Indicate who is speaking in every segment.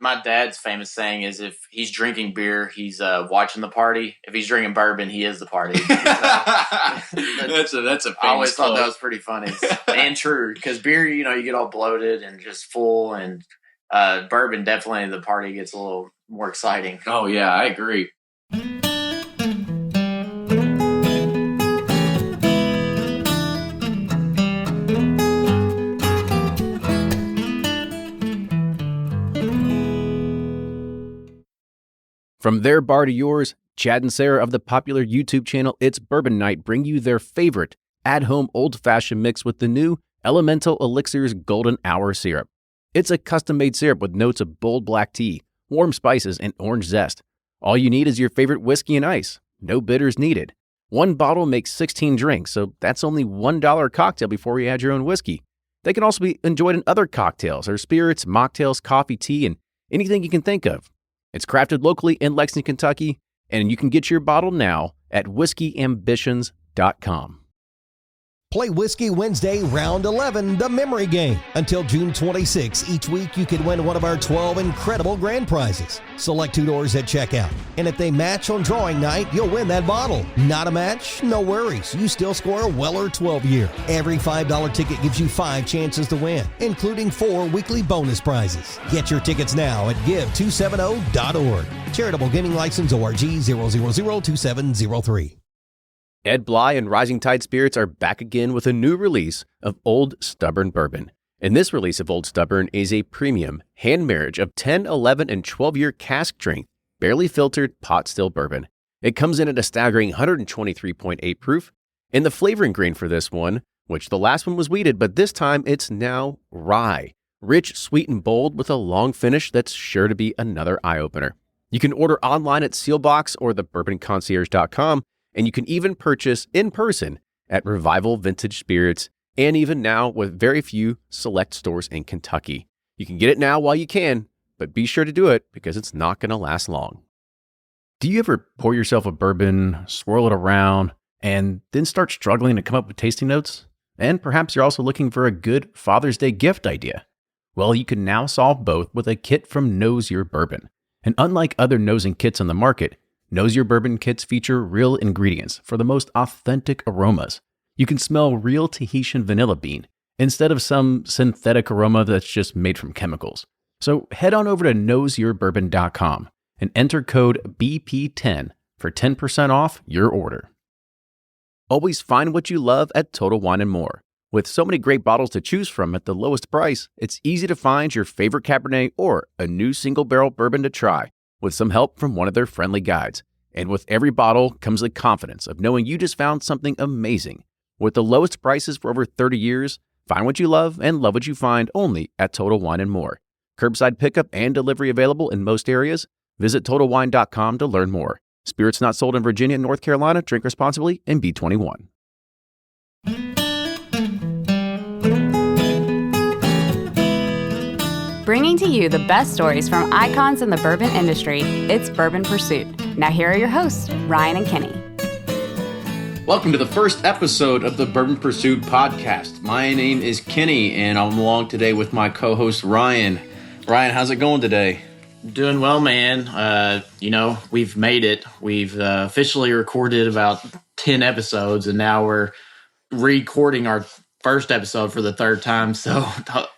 Speaker 1: my dad's famous saying is if he's drinking beer, he's watching the party. If he's drinking bourbon, he is the party.
Speaker 2: That's a famous
Speaker 1: I always thought
Speaker 2: quote.
Speaker 1: that was pretty funny and true because beer, you get all bloated and just full, and bourbon definitely the party gets a little more exciting.
Speaker 2: Oh yeah, I agree.
Speaker 3: From their bar to yours, Chad and Sarah of the popular YouTube channel It's Bourbon Night bring you their favorite at-home old-fashioned mix with the new Elemental Elixir's Golden Hour Syrup. It's a custom-made syrup with notes of bold black tea, warm spices, and orange zest. All you need is your favorite whiskey and ice. No bitters needed. One bottle makes 16 drinks, so that's only $1 a cocktail before you add your own whiskey. They can also be enjoyed in other cocktails or spirits, mocktails, coffee, tea, and anything you can think of. It's crafted locally in Lexington, Kentucky, and you can get your bottle now at whiskeyambitions.com.
Speaker 4: Play Whiskey Wednesday, Round 11, the memory game. Until June 26, each week you can win one of our 12 incredible grand prizes. Select 2 doors at checkout, and if they match on drawing night, you'll win that bottle. Not a match? No worries. You still score a Weller 12-year. Every $5 ticket gives you 5 chances to win, including 4 weekly bonus prizes. Get your tickets now at give270.org. Charitable Gaming License ORG 0002703.
Speaker 3: Ed Bly and Rising Tide Spirits are back again with a new release of Old Stubborn Bourbon. And this release of Old Stubborn is a premium hand marriage of 10, 11, and 12-year cask strength, barely filtered pot still bourbon. It comes in at a staggering 123.8 proof. And the flavoring grain for this one, which the last one was wheated, but this time it's now rye. Rich, sweet, and bold with a long finish that's sure to be another eye-opener. You can order online at Sealbox or thebourbonconcierge.com. And you can even purchase in person at Revival Vintage Spirits, and even now with very few select stores in Kentucky. You can get it now while you can, but be sure to do it because it's not going to last long. Do you ever pour yourself a bourbon, swirl it around, and then start struggling to come up with tasting notes? And perhaps you're also looking for a good Father's Day gift idea. Well, you can now solve both with a kit from Knows Your Bourbon. And unlike other nosing kits on the market, Knows Your Bourbon kits feature real ingredients for the most authentic aromas. You can smell real Tahitian vanilla bean instead of some synthetic aroma that's just made from chemicals. So head on over to knowsyourbourbon.com and enter code BP10 for 10% off your order. Always find what you love at Total Wine & More. With so many great bottles to choose from at the lowest price, it's easy to find your favorite Cabernet or a new single barrel bourbon to try, with some help from one of their friendly guides. And with every bottle comes the confidence of knowing you just found something amazing. With the lowest prices for over 30 years, find what you love and love what you find only at Total Wine & More. Curbside pickup and delivery available in most areas. Visit TotalWine.com to learn more. Spirits not sold in Virginia and North Carolina. Drink responsibly and be 21.
Speaker 5: Bringing to you the best stories from icons in the bourbon industry, it's Bourbon Pursuit. Now here are your hosts, Ryan and Kenny.
Speaker 2: Welcome to the first episode of the Bourbon Pursuit podcast. My name is Kenny, and I'm along today with my co-host, Ryan. Ryan, how's it going today?
Speaker 1: Doing well, man. We've made it. We've officially recorded about 10 episodes, and now we're recording our first episode for the third time, so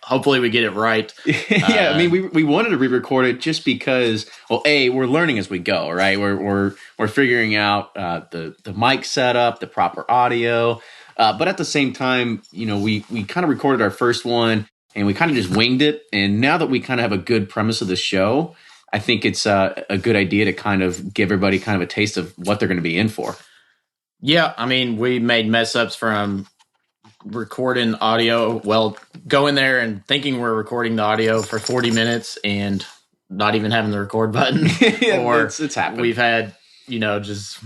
Speaker 1: hopefully we get it right.
Speaker 2: Yeah, I mean, we wanted to re-record it just because, well, we're learning as we go, right? We're figuring out the mic setup, the proper audio, but at the same time, we kind of recorded our first one and we kind of just winged it. And now that we kind of have a good premise of the show, I think it's a good idea to kind of give everybody kind of a taste of what they're going to be in for. Yeah,
Speaker 1: I mean, we made mess ups from recording audio, going there and thinking we're recording the audio for 40 minutes and not even having the record button.
Speaker 2: Yeah,
Speaker 1: or
Speaker 2: it's happened.
Speaker 1: We've had, just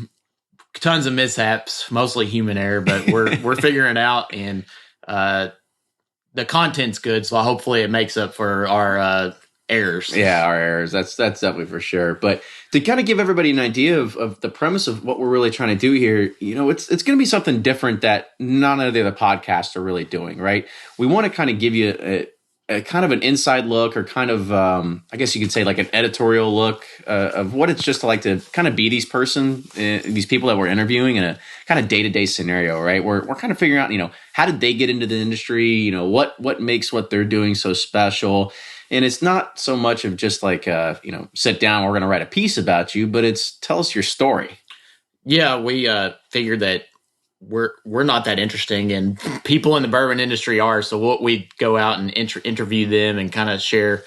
Speaker 1: tons of mishaps, mostly human error, but we're figuring it out, and the content's good, so hopefully it makes up for our errors.
Speaker 2: Yeah, our errors. That's definitely for sure. But to kind of give everybody an idea of the premise of what we're really trying to do here, it's going to be something different that none of the other podcasts are really doing, right? We want to kind of give you a kind of an inside look, or kind of, I guess you could say like an editorial look of what it's just like to kind of be these people that we're interviewing in a kind of day-to-day scenario, right? We're kind of figuring out, how did they get into the industry? What makes what they're doing so special? And it's not so much of just like, sit down, we're going to write a piece about you, but it's tell us your story.
Speaker 1: Yeah, we figured that we're not that interesting, and people in the bourbon industry are. So we go out and interview them and kind of share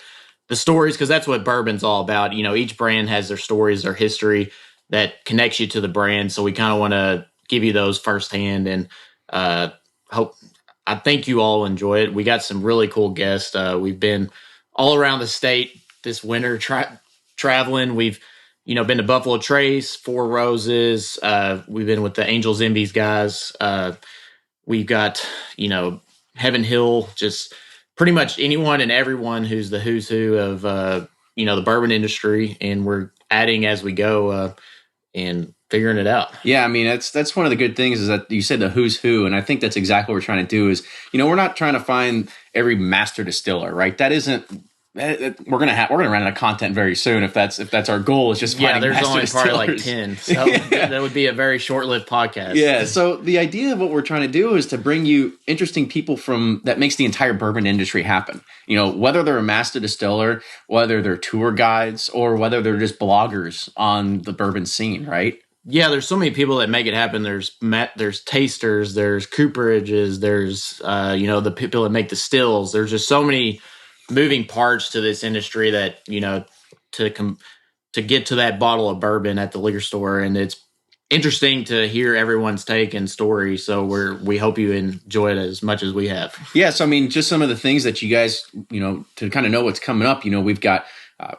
Speaker 1: the stories, because that's what bourbon's all about. Each brand has their stories, their history that connects you to the brand. So we kind of want to give you those firsthand, and I think you all enjoy it. We got some really cool guests. We've been all around the state this winter traveling. We've been to Buffalo Trace, Four Roses. We've been with the Angels Envies guys. We've got, Heaven Hill, just pretty much anyone and everyone who's the who's who of, the bourbon industry. And we're adding as we go and figuring it out.
Speaker 2: Yeah, I mean, that's one of the good things is that you said the who's who. And I think that's exactly what we're trying to do is, we're not trying to find every master distiller, right? That isn't. We're gonna run out of content very soon if that's our goal is just finding
Speaker 1: there's only
Speaker 2: distillers.
Speaker 1: Probably like 10, so that would be a very short-lived podcast.
Speaker 2: Yeah, so the idea of what we're trying to do is to bring you interesting people that makes the entire bourbon industry happen. Whether they're a master distiller, whether they're tour guides, or whether they're just bloggers on the bourbon scene, right?
Speaker 1: Yeah, there's so many people that make it happen. There's tasters, there's cooperages, there's the people that make the stills. There's just so many moving parts to this industry that to get to that bottle of bourbon at the liquor store, and it's interesting to hear everyone's take and story. So we hope you enjoy it as much as we have.
Speaker 2: Yeah, so I mean, just some of the things that you guys to kind of know what's coming up. We've got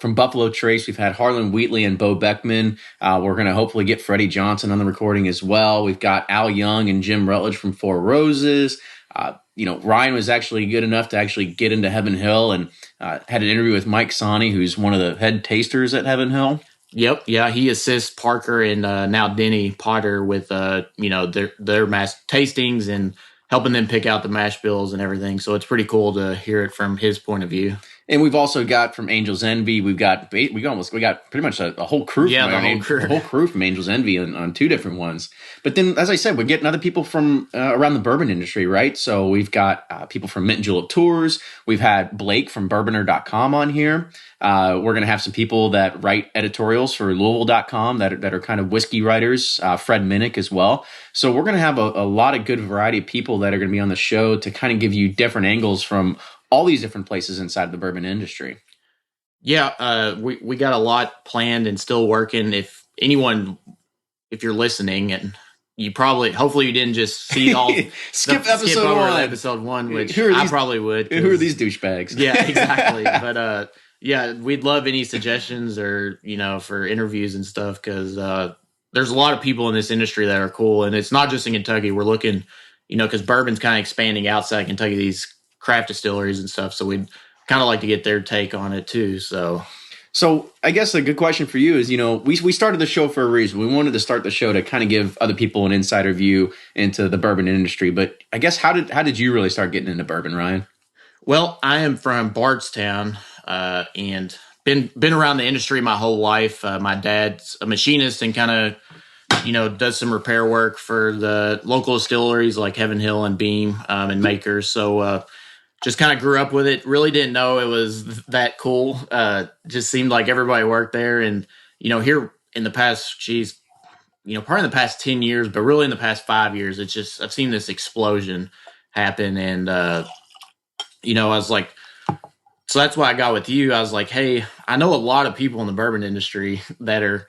Speaker 2: from Buffalo Trace, we've had Harlan Wheatley and Bo Beckman. We're going to hopefully get Freddie Johnson on the recording as well. We've got Al Young and Jim Rutledge from Four Roses. Ryan was actually good enough to actually get into Heaven Hill and had an interview with Mike Sani, who's one of the head tasters at Heaven Hill.
Speaker 1: Yep. Yeah. He assists Parker and now Denny Potter with, their mash tastings and helping them pick out the mash bills and everything. So it's pretty cool to hear it from his point of view.
Speaker 2: And we've also got from Angels Envy, we got pretty much a whole crew.
Speaker 1: Yeah,
Speaker 2: the whole crew from Angels Envy on two different ones. But then, as I said, we're getting other people from around the bourbon industry, right? So we've got people from Mint and Julep Tours. We've had Blake from Bourboner.com on here. We're going to have some people that write editorials for Louisville.com that are kind of whiskey writers, Fred Minnick as well. So we're going to have a lot of good variety of people that are going to be on the show to kind of give you different angles from all these different places inside the bourbon industry.
Speaker 1: Yeah, we got a lot planned and still working. If you're listening, and hopefully you didn't just see all
Speaker 2: skip episode
Speaker 1: one, which I probably would.
Speaker 2: Who are these douchebags?
Speaker 1: Yeah, exactly. But we'd love any suggestions or for interviews and stuff, because there's a lot of people in this industry that are cool, and it's not just in Kentucky. We're looking, because bourbon's kind of expanding outside Kentucky, these craft distilleries and stuff. So we'd kind of like to get their take on it too. So
Speaker 2: I guess a good question for you is, we started the show for a reason. We wanted to start the show to kind of give other people an insider view into the bourbon industry. But I guess how did you really start getting into bourbon, Ryan?
Speaker 1: Well, I am from Bardstown and been around the industry my whole life. My dad's a machinist and kind of does some repair work for the local distilleries like Heaven Hill and Beam and Makers. So just kind of grew up with it. Really didn't know it was that cool. Just seemed like everybody worked there. And, here in the past, probably in the past 10 years, but really in the past 5 years, I've seen this explosion happen. And, I was like, so that's why I got with you. I was like, hey, I know a lot of people in the bourbon industry that are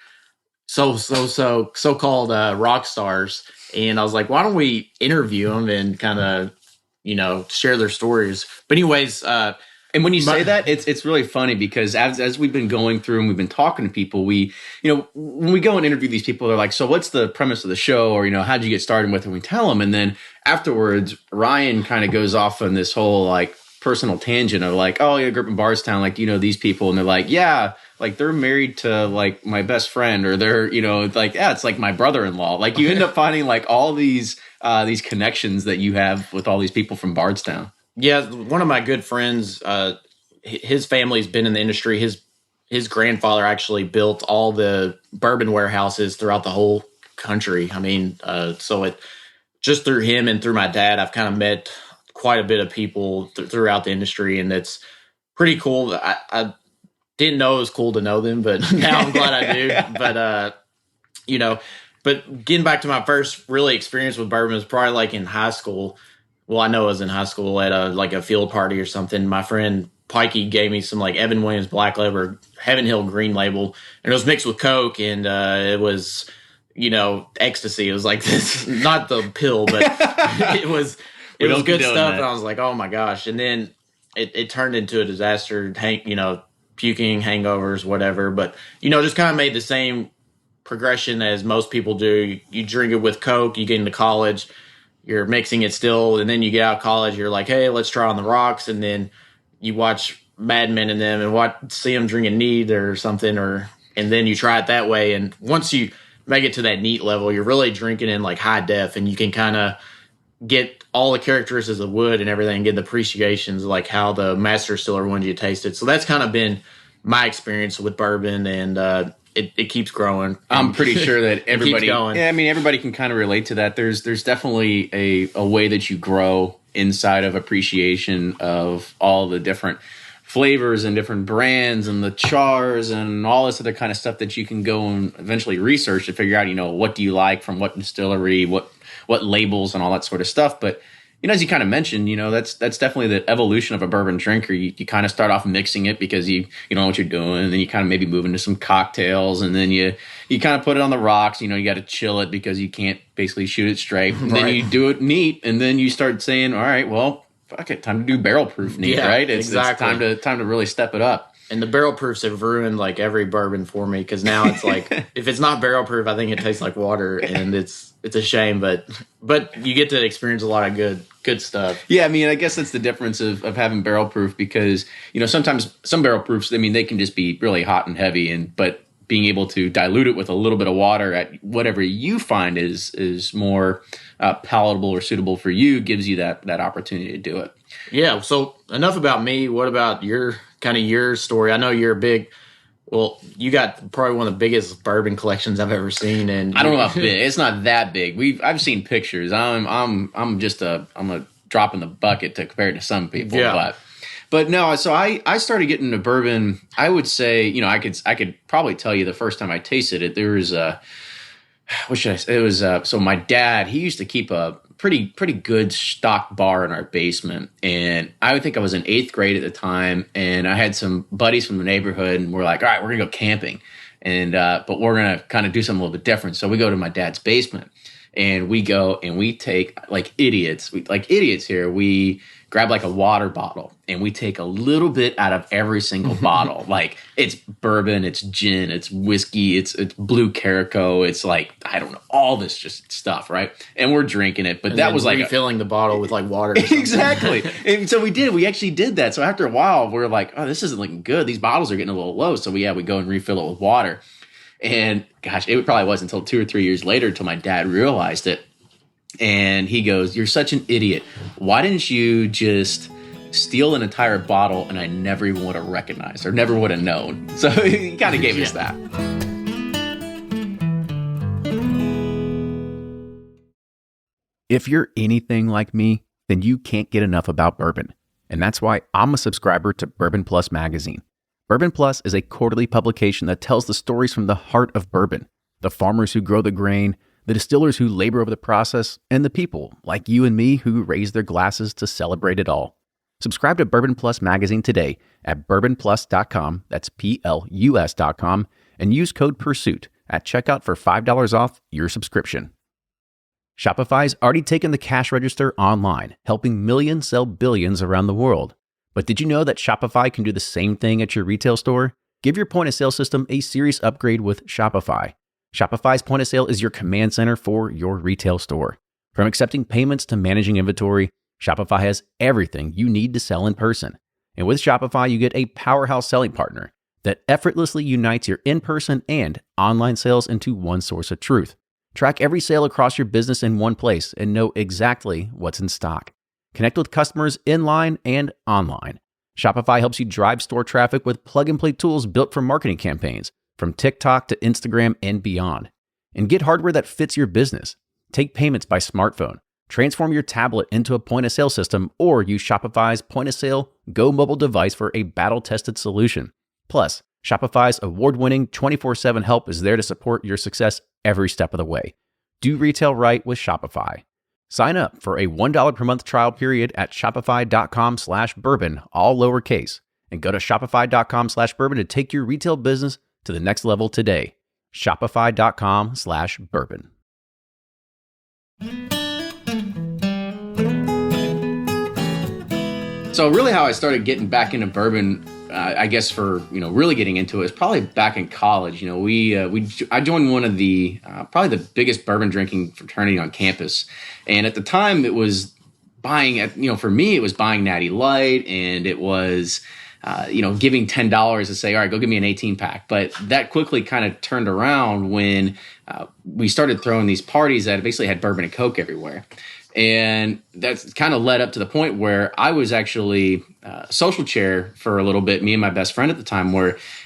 Speaker 1: so-called rock stars. And I was like, why don't we interview them and kind of, share their stories. But anyways,
Speaker 2: and when you say that, it's really funny because as we've been going through and we've been talking to people, when we go and interview these people, they're like, so what's the premise of the show? Or, how'd you get started with it? And we tell them. And then afterwards, Ryan kind of goes off on this whole like personal tangent of like, oh, yeah, I grew up in Bardstown, like, these people. And they're like, yeah, like they're married to like my best friend, or they're, like, yeah, it's like my brother-in-law. Like you end up finding like all these connections that you have with all these people from Bardstown.
Speaker 1: Yeah, one of my good friends, his family's been in the industry. His grandfather actually built all the bourbon warehouses throughout the whole country. I mean, so it just through him and through my dad, I've kind of met quite a bit of people throughout the industry, and it's pretty cool. I didn't know it was cool to know them, but now I'm glad I do. But you know, but getting back to my first really experience with bourbon was probably like in high school. Well, I know it was in high school at a field party or something. My friend Pikey gave me some like Evan Williams Black Label, Heaven Hill Green Label, and it was mixed with Coke, and it was ecstasy. It was like this, not the pill, but it was good stuff. And I was like, oh my gosh! And then it turned into a disaster. Puking, hangovers, whatever. But just kind of made the same progression as most people do. You drink it with Coke, you get into college, you're mixing it still, and then you get out of college, you're like, hey, let's try on the rocks, and then you watch Mad Men in them and see them drinking neat or something, and then you try it that way, and once you make it to that neat level, you're really drinking in like high def, and you can kind of get all the characteristics of wood and everything, get the appreciations like how the master distiller wanted you to taste it. So that's kind of been my experience with bourbon, and it keeps growing.
Speaker 2: I'm pretty sure that everybody,
Speaker 1: going.
Speaker 2: I mean, everybody can kind of relate to that. There's definitely a way that you grow inside of appreciation of all the different flavors and different brands and the chars and all this other kind of stuff that you can go and eventually research to figure out, what do you like from what distillery, what labels and all that sort of stuff. But as you kind of mentioned, that's definitely the evolution of a bourbon drinker. You kind of start off mixing it because you know what you're doing, and then you kind of maybe move into some cocktails, and then you kind of put it on the rocks. You got to chill it because you can't basically shoot it straight. And then you do it neat, and then you start saying, all right, well, fuck it, time to do barrel proof neat, right? It's time to really step it up.
Speaker 1: And the barrel proofs have ruined like every bourbon for me, because now it's like if it's not barrel proof, I think it tastes like water, and it's a shame. But you get to experience a lot of good stuff.
Speaker 2: Yeah, I mean, I guess that's the difference of having barrel proof, because sometimes some barrel proofs, I mean, they can just be really hot and heavy, but being able to dilute it with a little bit of water at whatever you find is more palatable or suitable for you gives you that opportunity to do it.
Speaker 1: Yeah. So enough about me. What about your story? I know you're a big. Well, you got probably one of the biggest bourbon collections I've ever seen, and
Speaker 2: I don't know about big. It's not that big. I've seen pictures. I'm just a drop in the bucket to compare it to some people.
Speaker 1: Yeah.
Speaker 2: But no. So I started getting into bourbon. I would say I could probably tell you the first time I tasted it. There was what should I say? It was so my dad, he used to keep a pretty good stock bar in our basement, and I would think I was in 8th grade at the time, and I had some buddies from the neighborhood, and we're like, all right, we're gonna go camping, and but we're gonna kind of do something a little bit different. So we go to my dad's basement, and we go and we take like idiots here. We grab like a water bottle, and we take a little bit out of every single bottle. Like it's bourbon, it's gin, it's whiskey, it's blue caraco, it's like, I don't know, all this just stuff, right? And we're drinking it, but that was like
Speaker 1: refilling the bottle with like water. Or
Speaker 2: exactly. And so we actually did that. So after a while, we're like, oh, this isn't looking good. These bottles are getting a little low. So we go and refill it with water. And gosh, it probably wasn't until 2 or 3 years later until my dad realized it. And he goes, you're such an idiot. Why didn't you just steal an entire bottle and I never even would have recognized or never would have known? So he kind of gave us that.
Speaker 3: If you're anything like me, then you can't get enough about bourbon. And that's why I'm a subscriber to Bourbon Plus magazine. Bourbon Plus is a quarterly publication that tells the stories from the heart of bourbon, the farmers who grow the grain, the distillers who labor over the process, and the people like you and me who raise their glasses to celebrate it all. Subscribe to Bourbon Plus magazine today at bourbonplus.com, that's PLUS.com, and use code PURSUIT at checkout for $5 off your subscription. Shopify's already taken the cash register online, helping millions sell billions around the world. But did you know that Shopify can do the same thing at your retail store? Give your point of sale system a serious upgrade with Shopify. Shopify's point of sale is your command center for your retail store. From accepting payments to managing inventory, Shopify has everything you need to sell in person. And with Shopify, you get a powerhouse selling partner that effortlessly unites your in-person and online sales into one source of truth. Track every sale across your business in one place and know exactly what's in stock. Connect with customers inline and online. Shopify helps you drive store traffic with plug-and-play tools built for marketing campaigns, from TikTok to Instagram and beyond. And get hardware that fits your business. Take payments by smartphone, transform your tablet into a point-of-sale system, or use Shopify's point-of-sale Go mobile device for a battle-tested solution. Plus, Shopify's award-winning 24/7 help is there to support your success every step of the way. Do retail right with Shopify. Sign up for a $1 per month trial period at shopify.com/bourbon, all lowercase, and go to shopify.com/bourbon to take your retail business to the next level today. Shopify.com/bourbon.
Speaker 2: So really how I started getting back into bourbon, I guess for, really getting into it is probably back in college. I joined one of the, probably the biggest bourbon drinking fraternity on campus. And at the time it was for me, it was buying Natty Light, and it was, giving $10 to say, all right, go give me an 18 pack. But that quickly kind of turned around when we started throwing these parties that basically had bourbon and Coke everywhere. And that's kind of led up to the point where I was actually social chair for a little bit, me and my best friend at the time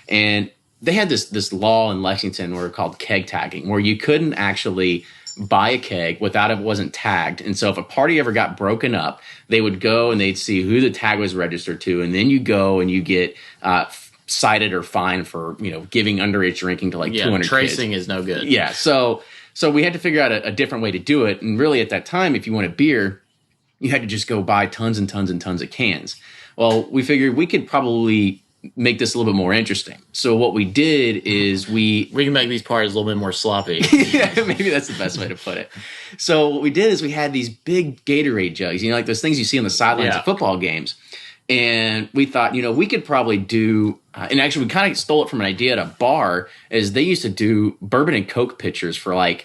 Speaker 2: and they had this law in Lexington where called keg tagging, where you couldn't actually buy a keg without it wasn't tagged. And so if a party ever got broken up, they would go and they'd see who the tag was registered to. And then you go and you get cited or fined for, giving underage drinking to 200
Speaker 1: tracing
Speaker 2: kids.
Speaker 1: Is no good.
Speaker 2: Yeah. So we had to figure out a different way to do it. And really at that time, if you wanted beer, you had to just go buy tons and tons and tons of cans. Well, we figured we could probably make this a little bit more interesting. So what we did is we
Speaker 1: can make these parties a little bit more sloppy.
Speaker 2: Yeah, maybe that's the best way to put it. So what we did is we had these big Gatorade jugs, like those things you see on the sidelines of football games. And we thought, we could probably do, and actually we kind of stole it from an idea at a bar, is they used to do bourbon and Coke pitchers for I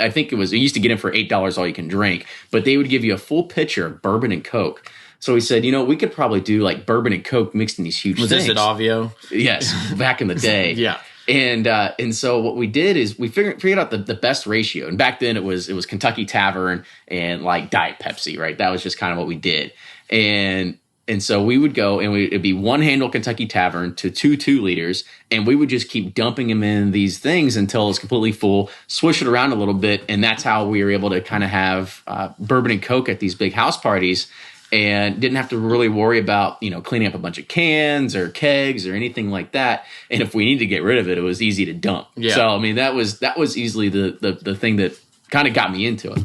Speaker 2: think it used to get them for $8 all you can drink, but they would give you a full pitcher of bourbon and Coke. So we said, we could probably do bourbon and Coke mixed in these huge things.
Speaker 1: Was this at Avio?
Speaker 2: Yes, back in the day.
Speaker 1: Yeah.
Speaker 2: And so what we did is we figured out the best ratio. And back then it was Kentucky Tavern and Diet Pepsi, right? That was just kind of what we did. And so we would go and it'd be one handle Kentucky Tavern to 2 liters. And we would just keep dumping them in these things until it's completely full, swish it around a little bit. And that's how we were able to kind of have bourbon and Coke at these big house parties, and didn't have to really worry about, cleaning up a bunch of cans or kegs or anything like that. And if we needed to get rid of it, it was easy to dump. Yeah. So, that was easily the thing that kind of got me into it.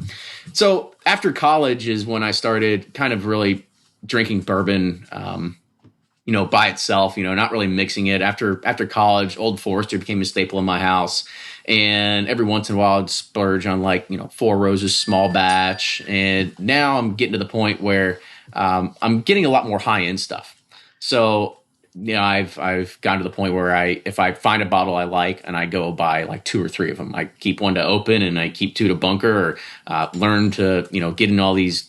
Speaker 2: So after college is when I started kind of really drinking bourbon, by itself, not really mixing it. After college, Old Forester became a staple in my house. And every once in a while I'd splurge on Four Roses small batch. And now I'm getting to the point where I'm getting a lot more high-end stuff. So, I've gotten to the point where if I find a bottle I like and I go buy 2 or 3 of them, I keep one to open and I keep 2 to bunker, or learn to, get in all these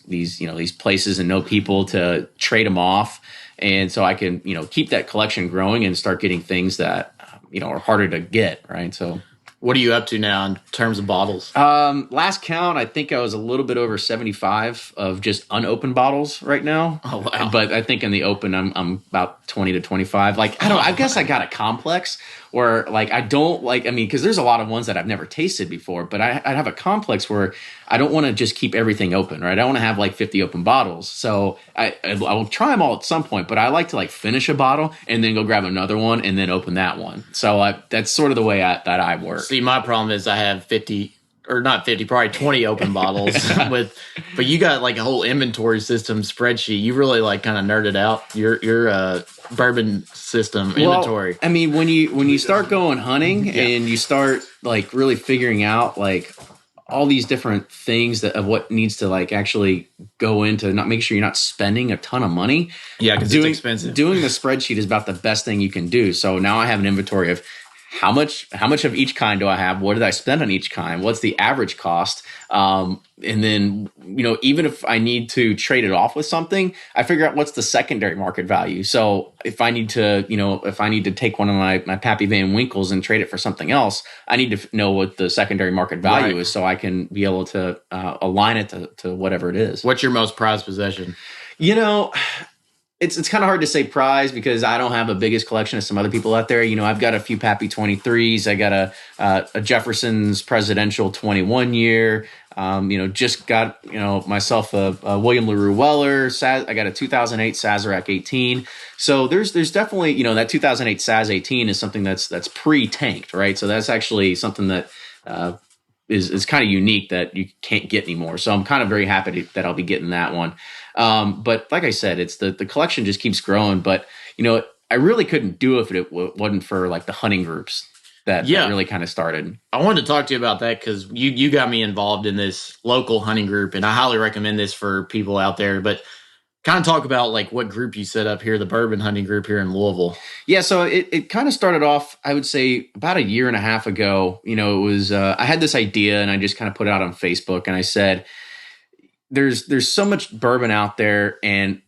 Speaker 2: places and know people to trade them off. And so I can, keep that collection growing and start getting things that, are harder to get. Right. So
Speaker 1: what are you up to now in terms of bottles?
Speaker 2: Last count, I think I was a little bit over 75 of just unopened bottles right now.
Speaker 1: Oh, wow.
Speaker 2: But I think in the open, I'm about 20 to 25. I guess I got a complex where I don't because there's a lot of ones that I've never tasted before, but I have a complex where I don't want to just keep everything open, right? I want to have 50 open bottles. So I will try them all at some point, but I like to finish a bottle and then go grab another one and then open that one. So that's sort of the way that I work.
Speaker 1: See, my problem is I have 50 or not 50, probably 20 open bottles but you got a whole inventory system spreadsheet. You really kind of nerded out your bourbon system inventory.
Speaker 2: Well, when you start going hunting and you start really figuring out all these different things of what needs to actually go into not make sure you're not spending a ton of money.
Speaker 1: Yeah, because it's expensive.
Speaker 2: Doing the spreadsheet is about the best thing you can do. So now I have an inventory of how much of each kind do I have? What did I spend on each kind? What's the average cost? And then, even if I need to trade it off with something, I figure out what's the secondary market value. So if I need to take one of my Pappy Van Winkles and trade it for something else, I need to know what the secondary market value is so I can be able to align it to whatever it is.
Speaker 1: What's your most prized possession?
Speaker 2: It's kind of hard to say prize because I don't have a biggest collection as some other people out there. I've got a few Pappy 23s. I got a Jefferson's Presidential 21 year. Just got myself a William LaRue Weller. I got a 2008 Sazerac 18. So there's definitely that 2008 Saz 18 is something that's pre-tanked, right? So that's actually something that is kind of unique that you can't get anymore. So I'm kind of very happy that I'll be getting that one. But like I said, it's the collection just keeps growing. But I really couldn't do it if it wasn't for like the hunting groups that really kind of started.
Speaker 1: I wanted to talk to you about that because you got me involved in this local hunting group, and I highly recommend this for people out there. But kind of talk about like what group you set up here, the Bourbon hunting group here in Louisville.
Speaker 2: Yeah, so it kind of started off, I would say, about a year and a half ago. It was I had this idea and I just kind of put it out on Facebook and I said, there's so much bourbon out there, and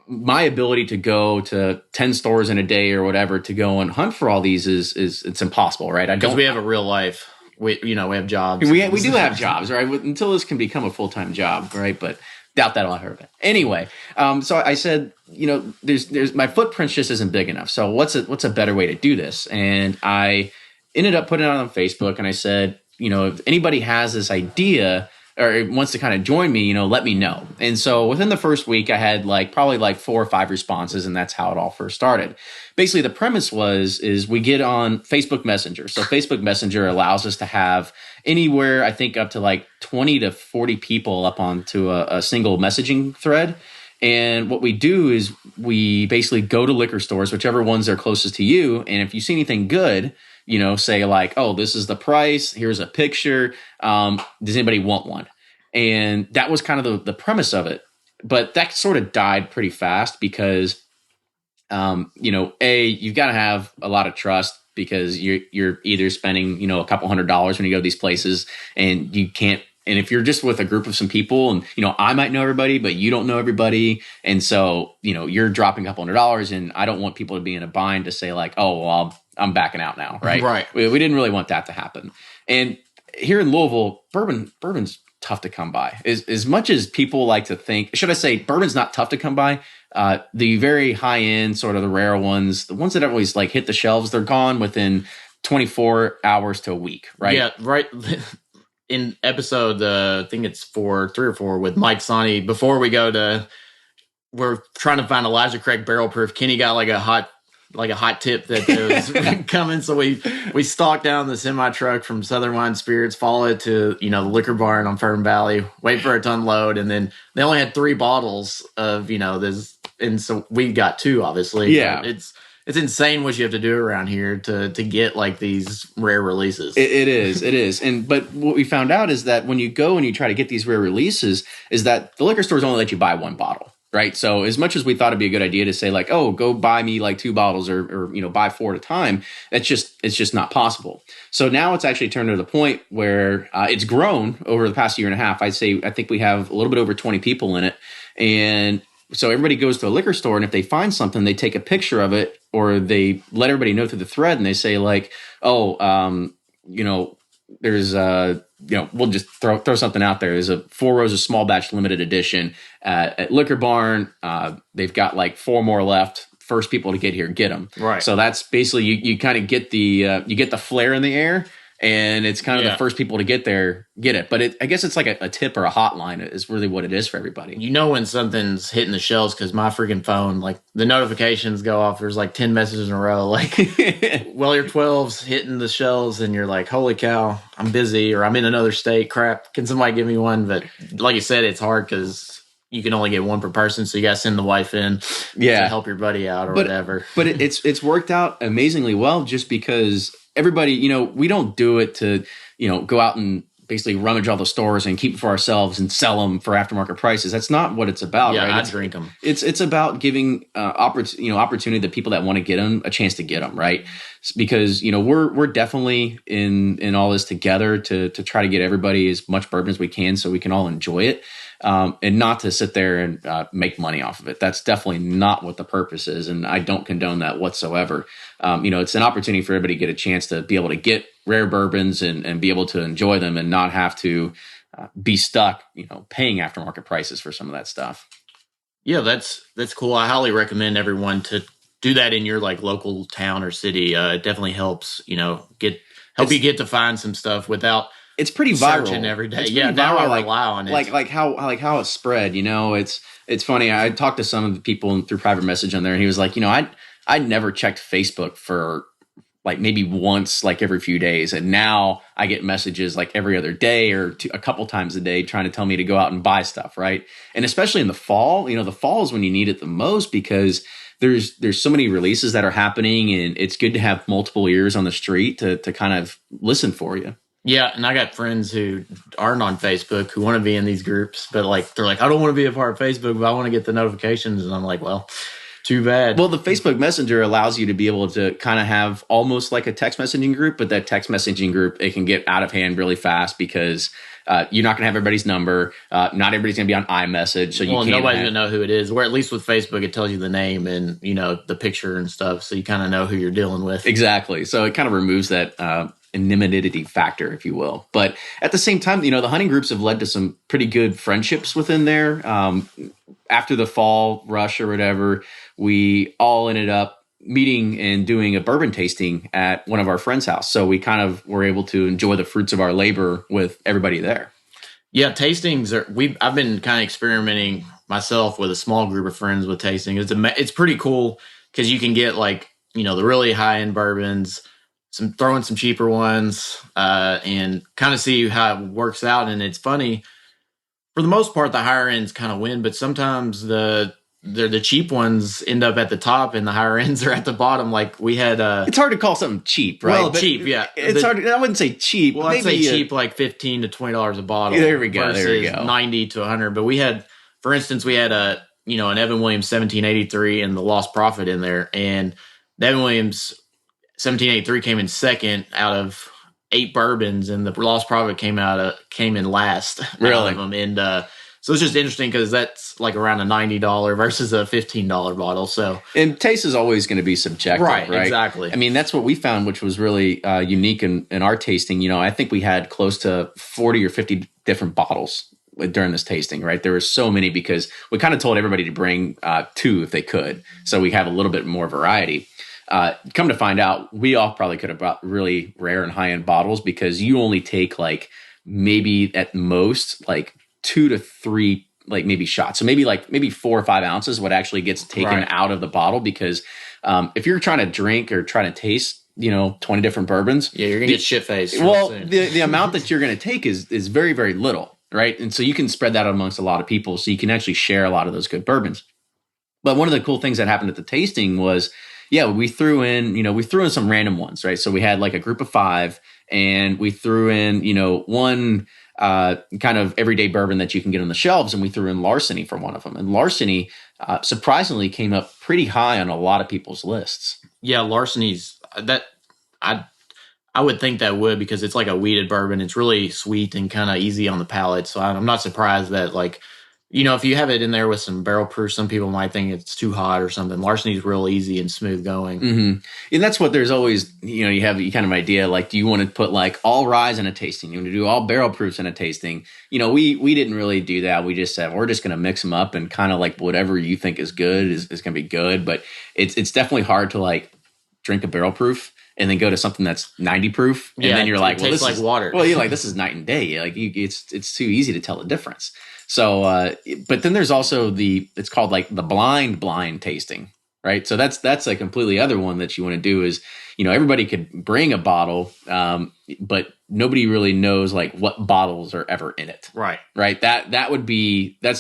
Speaker 2: my ability to go to 10 stores in a day or whatever to go and hunt for all these is it's impossible, right?
Speaker 1: Because we have a real life. We have jobs.
Speaker 2: We do have jobs, right? Until this can become a full-time job, right? But doubt that'll ever happen. Anyway, so I said, there's my footprint just isn't big enough. So what's a better way to do this? And I ended up putting it out on Facebook, and I said, if anybody has this idea or wants to kind of join me, let me know. And so within the first week, I had probably 4 or 5 responses, and that's how it all first started. Basically, the premise is we get on Facebook Messenger. So Facebook Messenger allows us to have anywhere, I think, up to 20 to 40 people up onto a single messaging thread. And what we do is we basically go to liquor stores, whichever ones are closest to you. And if you see anything good, say oh, this is the price, here's a picture. Does anybody want one? And that was kind of the premise of it. But that sort of died pretty fast because, you've got to have a lot of trust because you're either spending, a couple $100s when you go to these places, and you can't. And if you're just with a group of some people and, I might know everybody, but you don't know everybody. And so, you're dropping a couple $100, and I don't want people to be in a bind to say oh, well, I'm backing out now. Right.
Speaker 1: Right.
Speaker 2: We didn't really want that to happen. And here in Louisville, bourbon's tough to come by. As much as people like to think, should I say bourbon's not tough to come by? The very high end, sort of the rare ones, the ones that always hit the shelves, they're gone within 24 hours to a week. Right.
Speaker 1: Yeah. Right. In episode, I think it's 3 or 4 with Mike Sonny, before we go to, we're trying to find Elijah Craig barrel proof. Kenny got a hot tip that was coming. So we stalked down the semi truck from Southern Wine Spirits, follow it to, the liquor barn on Fern Valley, wait for it to unload. And then they only had 3 bottles of, this. And so we got 2, obviously.
Speaker 2: Yeah.
Speaker 1: It's insane what you have to do around here to get these rare releases.
Speaker 2: It is. But what we found out is that when you go and you try to get these rare releases, is that the liquor stores only let you buy 1 bottle, right? So as much as we thought it'd be a good idea to say oh, go buy me 2 bottles or buy 4 at a time, it's just not possible. So now it's actually turned to the point where it's grown over the past year and a half. I think we have a little bit over 20 people in it, and so everybody goes to a liquor store, and if they find something, they take a picture of it, or they let everybody know through the thread, and they say there's we'll just throw something out there. There's a 4 Roses small batch limited edition at Liquor Barn. They've got 4 more left. First people to get here, get them.
Speaker 1: Right.
Speaker 2: So that's basically you kind of get the flare in the air. And it's kind of the first people to get there, get it. But I guess it's a tip or a hotline is really what it is for everybody.
Speaker 1: When something's hitting the shelves, because my freaking phone, the notifications go off. There's 10 messages in a row. Well, your 12's hitting the shelves, and you're holy cow, I'm busy, or I'm in another state. Crap, can somebody give me one? But like you said, it's hard because you can only get 1 per person, so you got to send the wife in to help your buddy out or whatever. But
Speaker 2: it's worked out amazingly well just because everybody, we don't do it to, go out and basically rummage all the stores and keep it for ourselves and sell them for aftermarket prices. That's not what it's about.
Speaker 1: Yeah,
Speaker 2: right?
Speaker 1: I drink them.
Speaker 2: It's about giving opportunity to people that want to get them a chance to get them, right? because, we're definitely in all this together to try to get everybody as much bourbon as we can so we can all enjoy it. And not to sit there and make money off of it. That's definitely not what the purpose is, and I don't condone that whatsoever. It's an opportunity for everybody to get a chance to be able to get rare bourbons and be able to enjoy them and not have to be stuck, paying aftermarket prices for some of that stuff.
Speaker 1: Yeah, that's cool. I highly recommend everyone to do that in your like local town or city. It definitely helps, you get to find some stuff without.
Speaker 2: It's pretty viral
Speaker 1: Searching every day.
Speaker 2: It's
Speaker 1: Yeah,
Speaker 2: pretty
Speaker 1: now
Speaker 2: viral,
Speaker 1: I rely on it.
Speaker 2: Like how it's spread. It's funny. I talked to some of the people through private message on there, and he was like, I never checked Facebook for like maybe once, like every few days, and now I get messages like every other day or a couple times a day trying to tell me to go out and buy stuff, right? And especially in the fall, the fall is when you need it the most because there's so many releases that are happening, and it's good to have multiple ears on the street to kind of listen for you.
Speaker 1: Yeah, and I got friends who aren't on Facebook who want to be in these groups, but like they're like, I don't want to be a part of Facebook, but I want to get the notifications, and I'm like, well, too bad.
Speaker 2: Well, the Facebook Messenger allows you to be able to kind of have almost like a text messaging group, but that text messaging group, it can get out of hand really fast because you're not going to have everybody's number. Not everybody's going to be on iMessage, so
Speaker 1: nobody's going to know who it is. Where at least with Facebook, it tells you the name and the picture and stuff, so you kind of know who you're dealing with.
Speaker 2: Exactly. So it kind of removes that anonymity factor, if you will. But at the same time, the hunting groups have led to some pretty good friendships within there. After the fall rush or whatever, we all ended up meeting and doing a bourbon tasting at one of our friends' house. So we kind of were able to enjoy the fruits of our labor with everybody there.
Speaker 1: Yeah, tastings I've been kind of experimenting myself with a small group of friends with tasting. It's pretty cool because you can get like the really high end bourbons, throw in some cheaper ones, and kind of see how it works out. And it's funny, for the most part, the higher ends kind of win, but sometimes the cheap ones end up at the top and the higher ends are at the bottom. Like we had
Speaker 2: it's hard to call something cheap, right?
Speaker 1: Well, cheap, yeah.
Speaker 2: It's hard. I wouldn't say cheap.
Speaker 1: Well, I'd say cheap, like $15 to $20 a bottle.
Speaker 2: There we go.
Speaker 1: Versus
Speaker 2: there we go.
Speaker 1: $90 to $100. But we had, for instance, an Evan Williams 1783 and the Lost Prophet in there, and the Evan Williams 1783 came in second out of 8 bourbons, and the Lost Prophet came in last.
Speaker 2: Really?
Speaker 1: Out of them. And so it's just interesting because that's like around a $90 versus a $15 bottle. So,
Speaker 2: and taste is always going to be subjective, right?
Speaker 1: Exactly.
Speaker 2: I mean, that's what we found, which was really unique in our tasting. I think we had close to 40 or 50 different bottles during this tasting, right? There were so many because we kind of told everybody to bring 2 if they could, so we have a little bit more variety. Come to find out, we all probably could have brought really rare and high-end bottles because you only take like maybe at most like 2 to 3 like maybe shots. So maybe 4 or 5 ounces what actually gets taken out of the bottle because if you're trying to drink or trying to taste 20 different bourbons,
Speaker 1: yeah, you're gonna get shit faced.
Speaker 2: Well, the amount that you're going to take is very, very little, right? And so you can spread that amongst a lot of people, so you can actually share a lot of those good bourbons. But one of the cool things that happened at the tasting was, we threw in some random ones, right? So we had like a group of 5, and we threw in one kind of everyday bourbon that you can get on the shelves, and we threw in Larceny for one of them. And Larceny surprisingly came up pretty high on a lot of people's lists.
Speaker 1: Yeah, Larceny's that I would think that would, because it's like a wheated bourbon. It's really sweet and kind of easy on the palate. So I'm not surprised that if you have it in there with some barrel proof, some people might think it's too hot or something. Larceny's real easy and smooth going.
Speaker 2: Mm-hmm. And that's what there's always, you have kind of idea, like, do you want to put like all rye in a tasting? You want to do all barrel proofs in a tasting? We didn't really do that. We just said, we're just going to mix them up, and kind of like whatever you think is good is going to be good. But it's definitely hard to like drink a barrel proof and then go to something that's 90 proof. And then you're like, well, this is
Speaker 1: water.
Speaker 2: Well, you're like, this is night and day. Like it's too easy to tell the difference. So, but then there's also it's called like the blind tasting, right? So that's a completely other one that you want to do is, everybody could bring a bottle, but nobody really knows like what bottles are ever in it.
Speaker 1: Right.
Speaker 2: Right. That's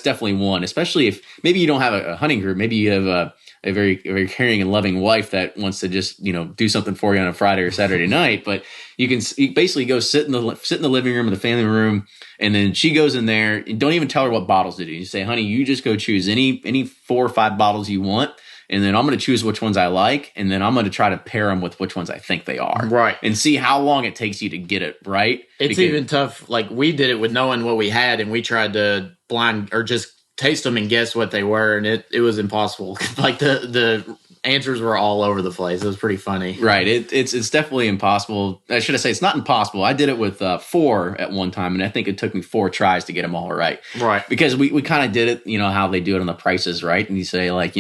Speaker 2: definitely one, especially if maybe you don't have a hunting group. Maybe you have a very caring and loving wife that wants to just, do something for you on a Friday or Saturday night, but you basically go sit in the living room or the family room, and then she goes in there and don't even tell her what bottles to do. You say, honey, you just go choose any 4 or 5 bottles you want, and then I'm going to choose which ones I like, and then I'm going to try to pair them with which ones I think they are.
Speaker 1: Right.
Speaker 2: And see how long it takes you to get it right.
Speaker 1: It's even tough. Like, we did it with knowing what we had, and we tried to blind or just taste them and guess what they were, and it was impossible. Like, the answers were all over the place. It was pretty funny.
Speaker 2: Right. It's definitely impossible. I should say it's not impossible. I did it with 4 at one time, and I think it took me 4 tries to get them all right.
Speaker 1: Right.
Speaker 2: Because we kind of did it, how they do it on the prices, right? And you say, like,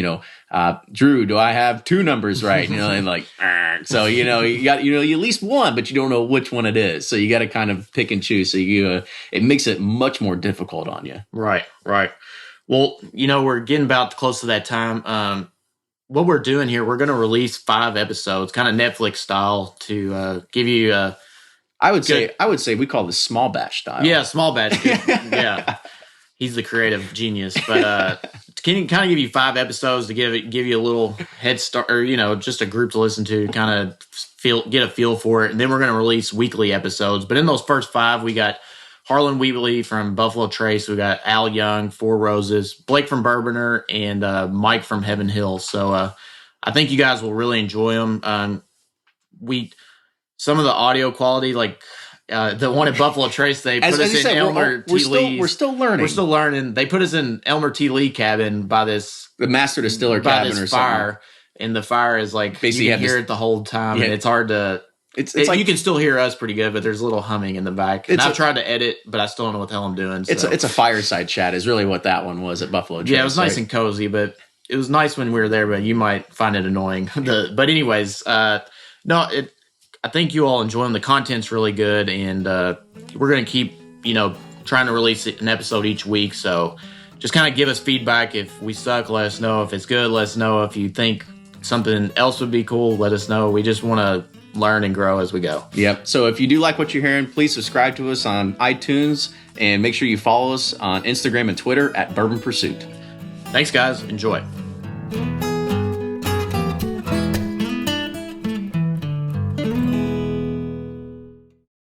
Speaker 2: Drew, do I have 2 numbers right? And like, so, you got, you at least one, but you don't know which one it is. So you got to kind of pick and choose. So it makes it much more difficult on you.
Speaker 1: Right. Well, we're getting about close to that time. What we're doing here, we're going to release 5 episodes, kind of Netflix style, to give you.
Speaker 2: I would say we call this small batch style.
Speaker 1: Yeah, small batch. Yeah, he's the creative genius. But can you kind of give you 5 episodes to give you a little head start, or just a group to listen to, kind of get a feel for it, and then we're going to release weekly episodes. But in those first 5, we got Harlan Wheatley from Buffalo Trace. We got Al Young, Four Roses, Blake from Bourboner, and Mike from Heaven Hill. So I think you guys will really enjoy them. Some of the audio quality, like the one at Buffalo Trace, they put us in Elmer T. Lee.
Speaker 2: We're still learning.
Speaker 1: We're still learning. They put us in Elmer T. Lee cabin by the
Speaker 2: master distiller cabin or
Speaker 1: fire,
Speaker 2: something.
Speaker 1: And the fire is like,
Speaker 2: basically,
Speaker 1: you can hear it the whole time, and it's hard to.
Speaker 2: It's like,
Speaker 1: you can still hear us pretty good, but there's a little humming in the back. And I've tried to edit, but I still don't know what the hell I'm doing. So.
Speaker 2: It's a fireside chat is really what that one was at Buffalo Trace.
Speaker 1: Yeah, it was nice and cozy, but it was nice when we were there, but you might find it annoying. But anyways, I think you all enjoy them. The content's really good, and we're going to keep, trying to release an episode each week. So just kind of give us feedback. If we suck, let us know. If it's good, let us know. If you think something else would be cool, let us know. We just want to learn and grow as we go.
Speaker 2: Yep. So if you do like what you're hearing, please subscribe to us on iTunes, and make sure you follow us on Instagram and Twitter at Bourbon Pursuit.
Speaker 1: Thanks, guys. Enjoy.